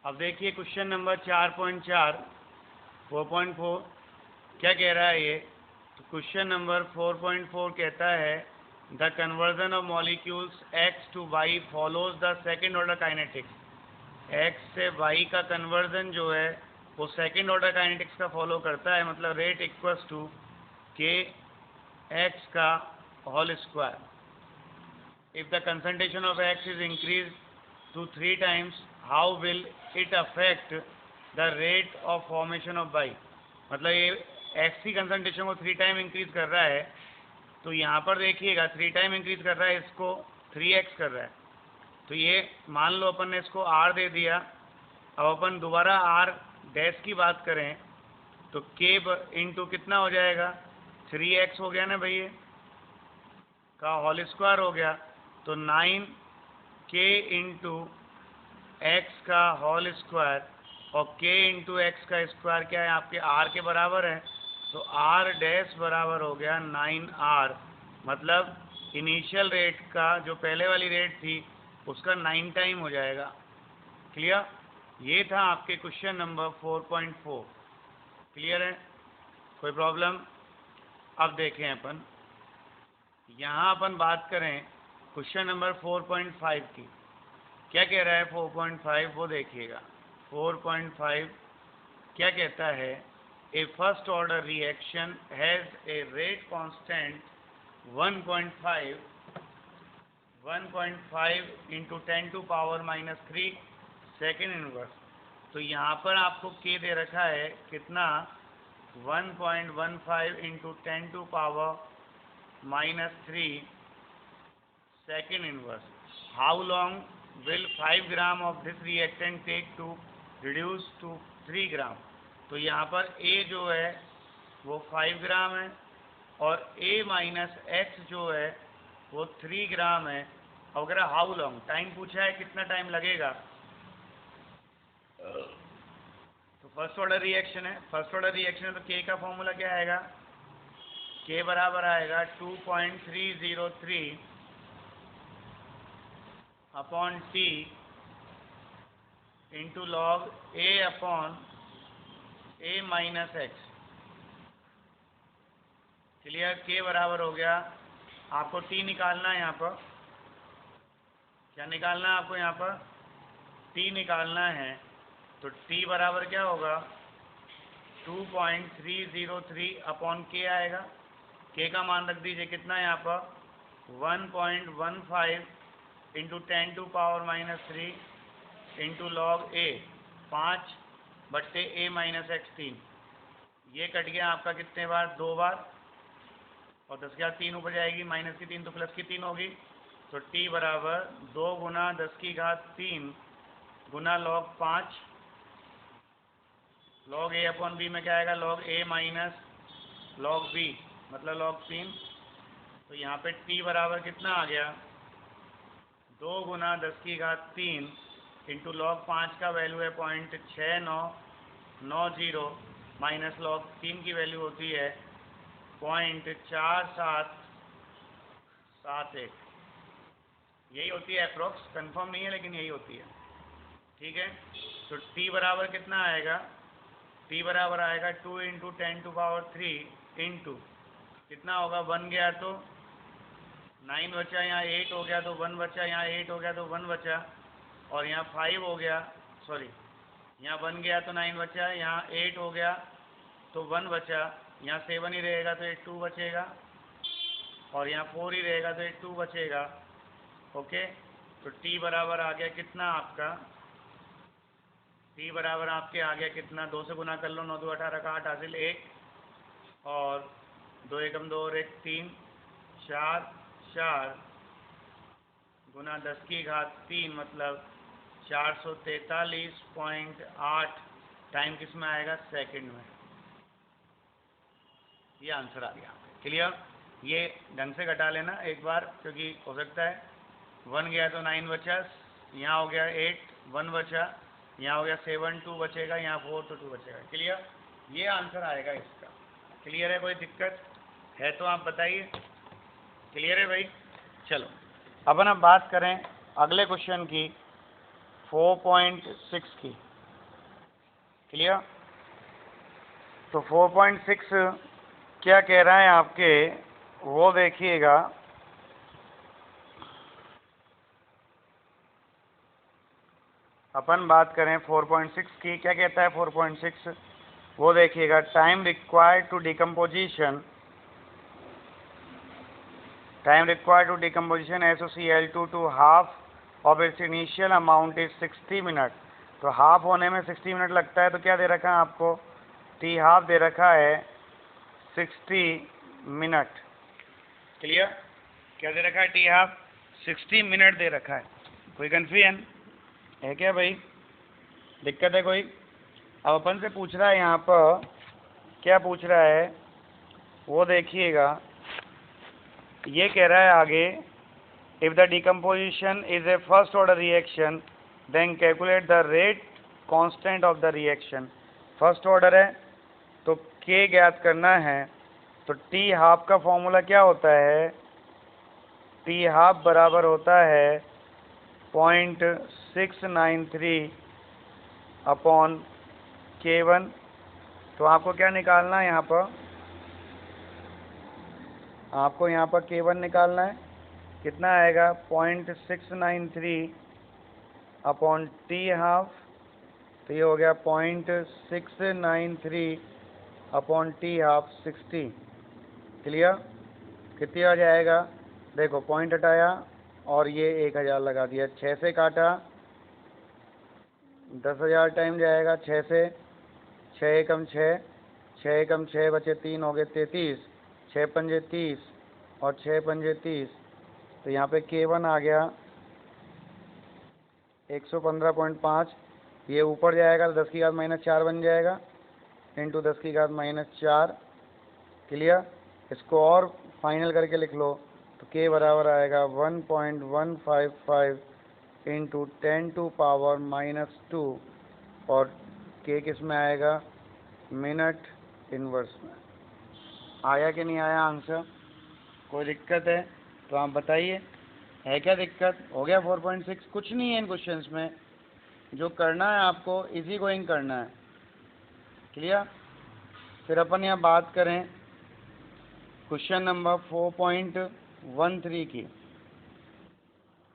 अब देखिए question number 4.4 4.4 क्या कह रहा है ये। तो क्वेश्चन नंबर 4.4 कहता है the conversion of molecules x to y follows the second order kinetics. x से y का कन्वर्जन जो है वो सेकेंड ऑर्डर काइनेटिक्स का फॉलो करता है, मतलब rate equals to k x का whole square. If the concentration of x is increase to 3 times how will it affect the rate of formation of y। मतलब ये x की concentration को 3 time increase कर रहा है, तो यहाँ पर देखिएगा 3 टाइम इंक्रीज कर रहा है, इसको 3x कर रहा है। तो ये मान लो अपन ने इसको r दे दिया। अब अपन दोबारा r डैश की बात करें तो k इंटू कितना हो जाएगा, 3x हो गया ना भैया का होल स्क्वायर हो गया, तो 9k इंटू एक्स का होल स्क्वायर और k इंटू एक्स का स्क्वायर क्या है आपके r के बराबर है, तो r डैश बराबर हो गया 9r। मतलब इनिशियल रेट का जो पहले वाली रेट थी उसका 9 टाइम हो जाएगा। क्लियर? ये था आपके क्वेश्चन नंबर 4.4। क्लियर है? कोई प्रॉब्लम? अब देखें अपन यहाँ अपन बात करें क्वेश्चन नंबर 4.5 की। क्या कह रहा है 4.5 वो देखिएगा। 4.5 क्या कहता है, a first order reaction has a rate constant 1.5 into 10⁻³ second inverse. तो यहाँ पर आपको के दे रखा है कितना, 1.15 into 10⁻³ second inverse. How long will 5 gram of this reactant take to reduce to 3 gram. तो यहाँ पर A जो है वो 5 ग्राम है और A माइनस एक्स जो है वो 3 ग्राम है। अगर हाउ लॉन्ग टाइम पूछा है कितना टाइम लगेगा, तो फर्स्ट ऑर्डर रिएक्शन है। फर्स्ट ऑर्डर रिएक्शन है तो K का फॉर्मूला क्या आएगा, K बराबर आएगा 2.303 upon T into log A upon A minus x. Clear? K बराबर हो गया, आपको T निकालना है। यहाँ पर क्या निकालना है आपको, यहाँ पर T निकालना है। तो T बराबर क्या होगा, 2.303 अपॉन K आएगा। K का मान रख दीजिए कितना है यहाँ पर, 1.15 into 10⁻³ into log A 5/A minus x 3। ये कट गया आपका कितने बार, 2 बार, और 10 के बाद 3 ऊपर जाएगी, माइनस की 3 तो प्लस की 3 होगी। तो T बराबर 2 गुना 10⁻³ गुना log 5 log A upon B में क्या आएगा, log A minus log B मतलब लॉग 3। तो यहाँ पे T बराबर कितना आ गया, 2 गुना 10⁻³ इंटू लॉग 5 का वैल्यू है 0.6990 माइनस लॉग 3 की वैल्यू होती है 0.4771। यही होती है अप्रोक्स, कंफर्म नहीं है लेकिन यही होती है। ठीक है? तो T बराबर कितना आएगा, T बराबर आएगा 2 इंटू 10⁻³ इंटू कितना होगा, 1 गया तो 9 बचा, यहाँ 8 हो गया तो 1 बचा, यहाँ 8 हो गया तो 1 बचा, और यहाँ 5 हो गया, सॉरी यहाँ 1 गया तो 9 बचा, यहाँ 8 हो गया तो 1 बचा, यहाँ 7 ही रहेगा तो 2 बचेगा, और यहाँ 4 ही रहेगा तो 2 बचेगा। ओके? तो T बराबर आ गया कितना आपका, T बराबर आपके आ गया कितना, 2 से गुना कर लो, 9 2 18 का 8 हासिल 1, और 2 एकम 2 और 1 3 4 गुना 10⁻³ मतलब 443.8 टाइम किस में आएगा, सेकंड में। ये आंसर आ गया। क्लियर? ये ढंग से घटा लेना एक बार, क्योंकि हो सकता है 1 गया तो 9 बचा, यहाँ हो गया 8 1 बचा, यहाँ हो गया 7 2 बचेगा, यहाँ 4 तो 2 बचेगा। क्लियर? ये आंसर आएगा इसका। क्लियर है? कोई दिक्कत है तो आप बताइए। क्लियर है भाई? चलो अपन अब बात करें अगले क्वेश्चन की 4.6 की। क्लियर। तो 4.6 क्या कह रहा है आपके, वो देखिएगा। अपन बात करें 4.6 की, क्या कहता है 4.6, वो देखिएगा। Time required to decomposition, time required to decomposition SOCl2 to half of its initial amount is 60 minute. तो हाफ होने में 60 मिनट लगता है, तो क्या दे रखा है आपको, टी हाफ दे रखा है 60 मिनट। क्लियर, क्या दे रखा है, टी हाफ 60 मिनट दे रखा है। कोई कन्फ्यूजन है क्या भाई, दिक्कत है कोई? अब अपन से पूछ रहा है यहाँ पर, क्या पूछ रहा है वो देखिएगा। ये कह रहा है आगे, if the decomposition is a first order reaction then calculate the rate constant of the reaction. First order है तो के ज्ञात करना है। तो टी हाफ का फॉर्मूला क्या होता है, टी हाफ बराबर होता है 0.693 अपॉन K1। तो आपको क्या निकालना है यहाँ पर, आपको यहाँ पर K1 निकालना है। कितना आएगा, 0.693 अपॉन टी हाफ। तो ये हो गया 0.693 अपॉन टी हाफ 60। क्लियर, कितनी आ जाएगा, देखो पॉइंट हटाया और ये 1000 लगा दिया, 6 से काटा 10,000 टाइम जाएगा, 6 से, 6 एकम 6, 6 एकम 6 बचे 3 हो गए 33, 6 पंजे 30 और 6 पंजे 30। तो यहाँ पे K1 आ गया 115.5। ये ऊपर जाएगा तो 10 की घात -4 बन जाएगा, इंटू 10 की घात -4। क्लियर, इसको और फाइनल करके लिख लो तो K बराबर आएगा 1.155 इंटू 10⁻⁻2 और K किस में आएगा, मिनट इनवर्स में। आया कि नहीं आया आंसर, कोई दिक्कत है तो आप बताइए, है क्या दिक्कत? हो गया 4.6, कुछ नहीं है इन क्वेश्चंस में, जो करना है आपको इजी गोइंग करना है। क्लियर, फिर अपन यहाँ बात करें क्वेश्चन नंबर 4.13 की।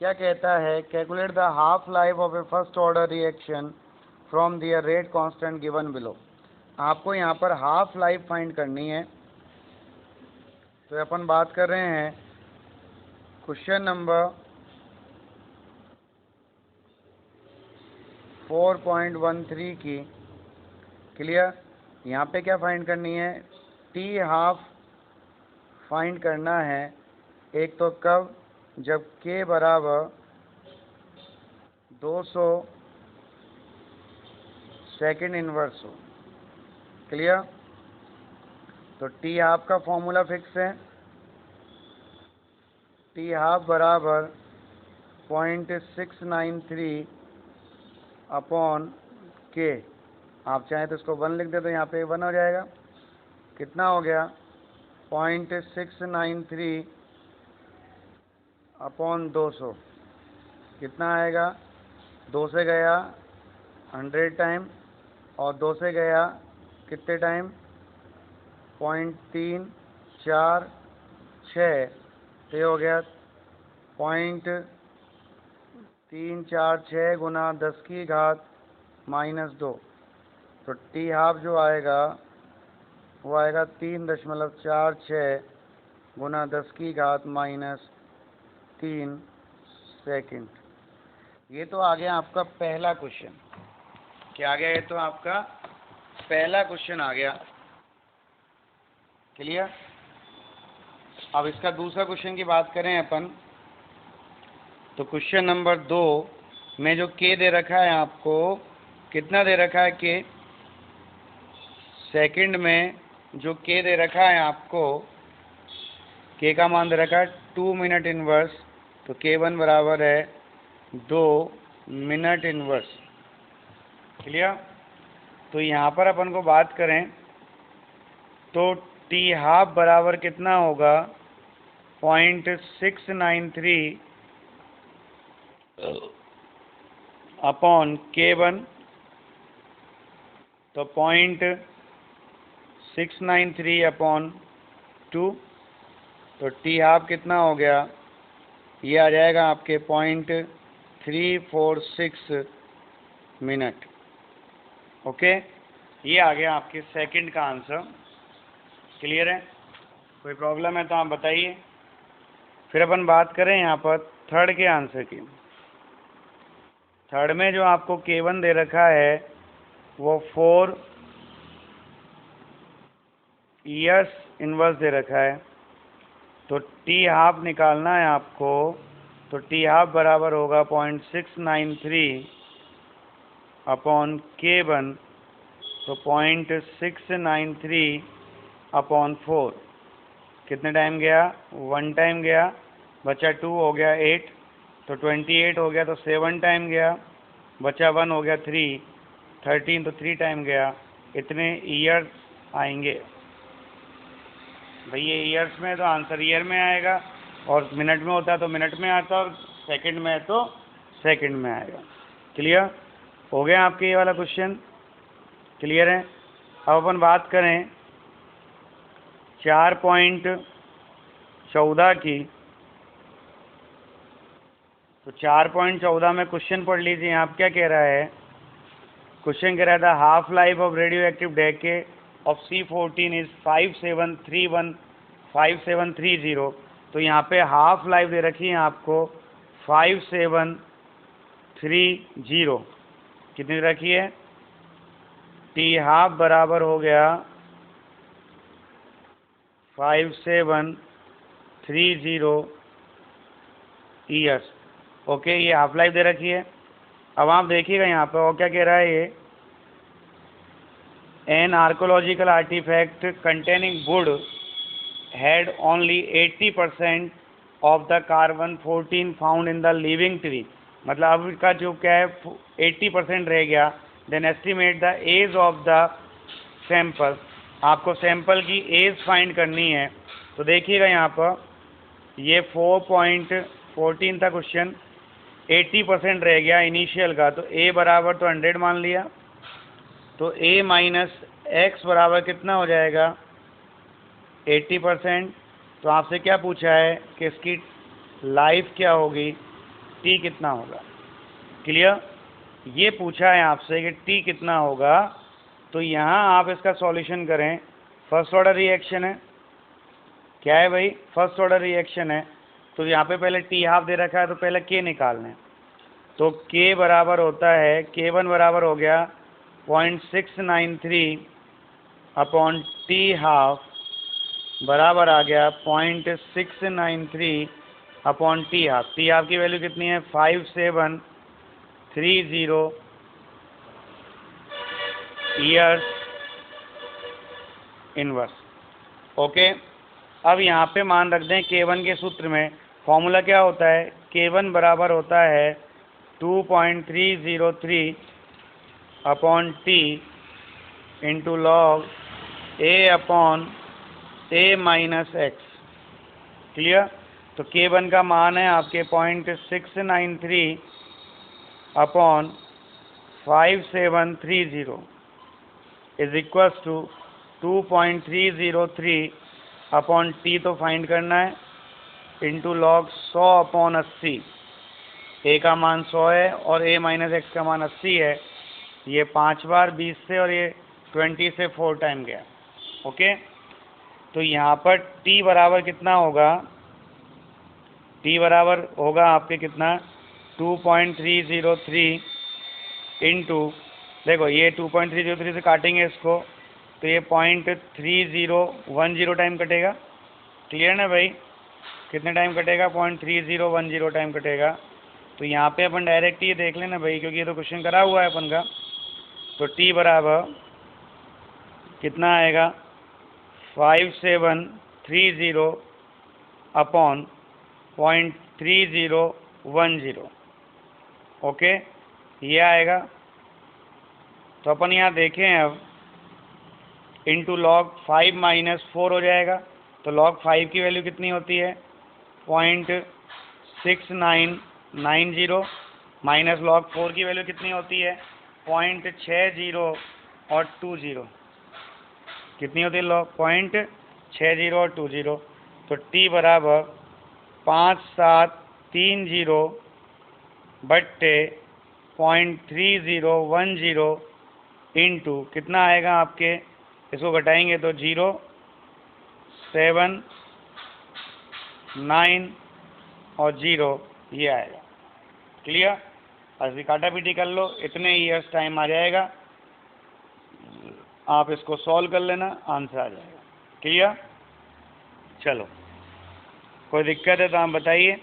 क्या कहता है, calculate the half life of a first order reaction from their rate constant given below. आपको यहाँ पर हाफ लाइफ फाइंड करनी है। तो अपन बात कर रहे हैं क्वेश्चन नंबर 4.13 की। क्लियर, यहाँ पे क्या फाइंड करनी है, टी हाफ फाइंड करना है। एक तो कब, जब K बराबर 200 सेकेंड इनवर्स हो। क्लियर, तो टी हाफ का फॉर्मूला फिक्स है, टी हाफ बराबर 0.693 अपॉन K। आप चाहें तो इसको 1 लिख दे तो यहाँ पे 1 हो जाएगा। कितना हो गया, 0.693 अपॉन 200, कितना आएगा, 2 से गया 100 टाइम और 2 से गया कितने टाइम, 0.346। तो ये हो गया 0.346 गुना 10 की घात -2। तो टी हाफ जो आएगा वो आएगा 3.46 गुना 10 की घात -3 सेकंड। ये तो आ गया आपका पहला क्वेश्चन। क्या आ गया, ये तो आपका पहला क्वेश्चन आ गया। क्लियर, अब इसका दूसरा क्वेश्चन की बात करें अपन, तो क्वेश्चन नंबर 2 में जो K दे रखा है आपको, कितना दे रखा है K, सेकंड में जो K दे रखा है आपको, K का मान दे रखा है 2 मिनट इनवर्स। तो K1 बराबर है 2 मिनट इनवर्स। क्लियर, तो यहाँ पर अपन को बात करें तो टी हाफ बराबर कितना होगा, 0.693 अपॉन K1 तो 0.693/2, तो टी हाफ कितना हो गया, ये आ जाएगा आपके 0.346 मिनट। ओके, ये आ गया आपके सेकंड का आंसर। क्लियर है? कोई प्रॉब्लम है तो आप बताइए। फिर अपन बात करें यहाँ पर थर्ड के आंसर की। थर्ड में जो आपको K1 दे रखा है वो 4 ईयर्स इनवर्स दे रखा है, तो टी हाफ निकालना है आपको, तो टी हाफ बराबर होगा 0.693/K1, तो 0.693/4 कितने टाइम गया, 1 टाइम गया, बचा 2 हो गया 8, तो 28 हो गया, तो 7 टाइम गया, बचा 1 हो गया 3, 13, तो 3 टाइम गया। इतने ईयर्स आएंगे भाई। ये ईयर्स में तो आंसर ईयर में आएगा, और मिनट में होता है तो मिनट में आता, और सेकंड में है तो सेकंड में आएगा। क्लियर हो गया आपके ये वाला क्वेश्चन? क्लियर है? अब अपन बात करें 4.14 की, तो 4.14 में क्वेश्चन पढ़ लीजिए। आप क्या कह रहा है, क्वेश्चन कह रहा था half life of radio active डेके of C14 is 5730। तो यहाँ पे हाफ लाइफ दे रखी है आपको 5730, कितनी रखी है, टी हाफ बराबर हो गया 5730 ईयर्स। ओके, ये हाफ लाइफ दे रखी है। अब आप देखिएगा यहाँ पर और क्या कह रहा है ये, an archaeological artefact containing wood had only 80% of the carbon 14 found in the living tree. मतलब अब इसका जो क्या है 80% रह गया। Then estimate the age of the sample, आपको सैंपल की एज फाइंड करनी है। तो देखिएगा यहाँ पर ये 4.14 था क्वेश्चन, 80% रह गया इनिशियल का, तो ए बराबर तो 100 मान लिया, तो ए माइनस एक्स बराबर कितना हो जाएगा 80%। तो आपसे क्या पूछा है कि इसकी लाइफ क्या होगी, टी कितना होगा। क्लियर? ये पूछा है आपसे कि टी कितना होगा। तो यहाँ आप इसका सॉल्यूशन करें। फर्स्ट ऑर्डर रिएक्शन है, क्या है भाई, फर्स्ट ऑर्डर रिएक्शन है। तो यहाँ पे पहले टी हाफ दे रखा है, तो पहले के निकालना है। तो के बराबर होता है, K1 बराबर हो गया 0.693/टी हाफ बराबर आ गया 0.693/टी हाफ। टी हाफ की वैल्यू कितनी है 5730 ईयर्स इनवर्स। ओके, अब यहाँ पे मान रख दें K1 के सूत्र में फॉर्मूला क्या होता है, K1 बराबर होता है 2.303/T into log A/A minus x. Clear? तो K1 का मान है आपके 0.693/5730 इज इक्वल्स टू 2.303/T तो फाइंड करना है, इंटू लॉग 100/80। ए का मान 100 है और A माइनस एक्स का मान 80 है। ये 5 बार 20 से और ये 20 से 4 टाइम गया। ओके, तो यहाँ पर T बराबर कितना होगा, T बराबर होगा आपके कितना 2.303 इंटू, देखो ये 2.303 से काटेंगे इसको, तो ये 0.3010 टाइम कटेगा। क्लियर ना भाई, कितने टाइम कटेगा 0.3010 टाइम कटेगा। तो यहाँ पे अपन डायरेक्ट ये देख लेना भाई, क्योंकि ये तो क्वेश्चन करा हुआ है अपन का। तो टी बराबर कितना आएगा 5730/0.3010। ओके, ये आएगा। तो अपन यहाँ देखें अब, इंटू लॉग 5 माइनस 4 हो जाएगा। तो लॉग 5 की वैल्यू कितनी होती है 0.6990, माइनस लॉग 4 की वैल्यू कितनी होती है 0.60 और 20, कितनी होती है लॉग? 0.60 और 20, तो t बराबर 5730 बट्टे 0.3010 इंटू कितना आएगा आपके, इसको घटाएंगे तो 0, 7, 9 और 0 ये आएगा। क्लियर? अभी काटा पीटी कर लो, इतने ईयर्स टाइम आ जाएगा, आप इसको सॉल्व कर लेना, आंसर आ जाएगा। क्लियर? चलो, कोई दिक्कत है तो आप बताइए,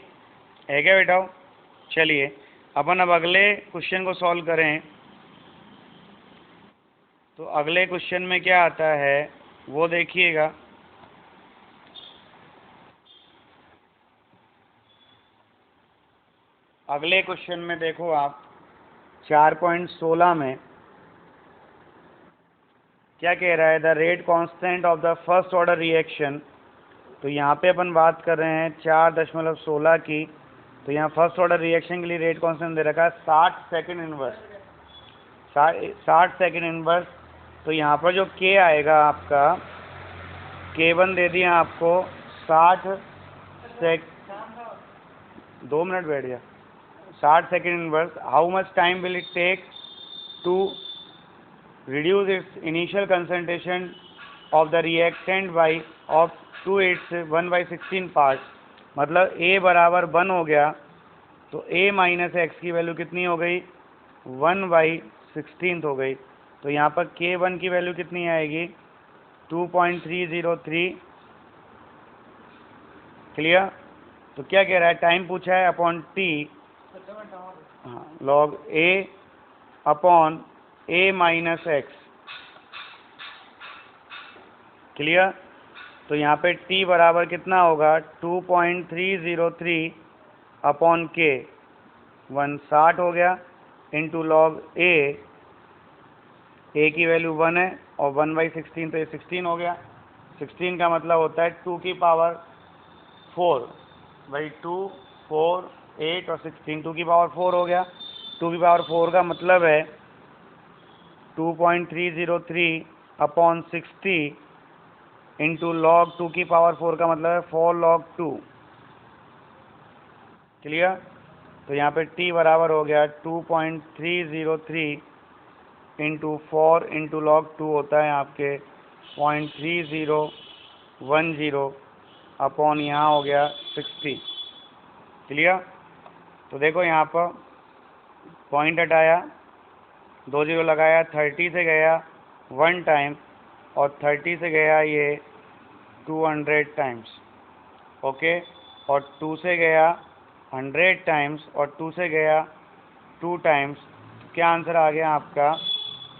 है क्या बेटाओ? चलिए अपन अब अगले क्वेश्चन को सॉल्व करें। तो अगले क्वेश्चन में क्या आता है वो देखिएगा। अगले क्वेश्चन में देखो आप 4.16 में क्या कह रहा है, the rate constant of the first order reaction. तो यहाँ पे अपन बात कर रहे हैं 4.16 की, तो यहाँ फर्स्ट ऑर्डर रिएक्शन के लिए रेट कांस्टेंट दे रखा है 60 सेकेंड इनवर्स, 60 सेकेंड इनवर्स। तो यहाँ पर जो के आएगा आपका, K1 दे दिया आपको 60 2 मिनट बैठ गया, 60 second inverse. How much time will it take to reduce its initial concentration of the reactant by of to its 1/16 part। मतलब A बराबर 1 हो गया, तो A माइनस एक्स की वैल्यू कितनी हो गई? 1/16 हो गई। तो यहाँ पर K1 की वैल्यू कितनी आएगी? 2.303। क्लियर? तो क्या कह रहा है, टाइम पूछा है अपॉन T, हाँ, log A upon A minus x. Clear? तो यहाँ पे T बराबर कितना होगा? 2.303 अपॉन K, 160 हो गया, इंटू लॉग A, A की वैल्यू 1 है और 1/16 तो ये 16 हो गया। 16 का मतलब होता है 2 की पावर 4 भाई, 2, 4, 8 और 16, 2 की पावर 4 हो गया। 2 की पावर 4 का मतलब है 2.303 अपॉन 60 इंटू लॉग 2 की पावर 4 का मतलब है 4 log 2। क्लियर? तो यहाँ पे T बराबर हो गया 2.303 इंटू 4 इंटू लॉग 2 होता है आपके 0.3010 अपॉन यहाँ हो गया 60। क्लियर? तो देखो यहाँ पर पॉइंट हटाया, 2 0 लगाया, 30 से गया 1 टाइम और 30 से गया ये 200 टाइम्स, ओके, और 2 से गया 100 टाइम्स और 2 से गया 2 टाइम्स। क्या आंसर आ गया आपका?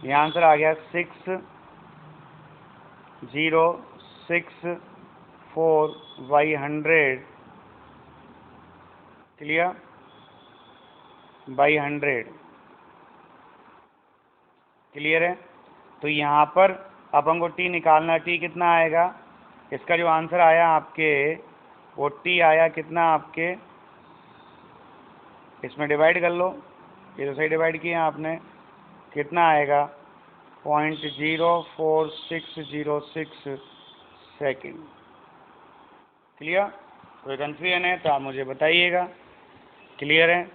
ये आंसर आ गया 6064/100। क्लियर? बाई 100। क्लियर है? तो यहाँ पर अपन को T निकालना, T कितना आएगा? इसका जो आंसर आया आपके वो T आया कितना आपके, इसमें डिवाइड कर लो, ये तो सही डिवाइड किया आपने, कितना आएगा? 0.04606 सेकेंड। क्लियर? कोई कन्फ्यूजन है तो आप मुझे बताइएगा। क्लियर है?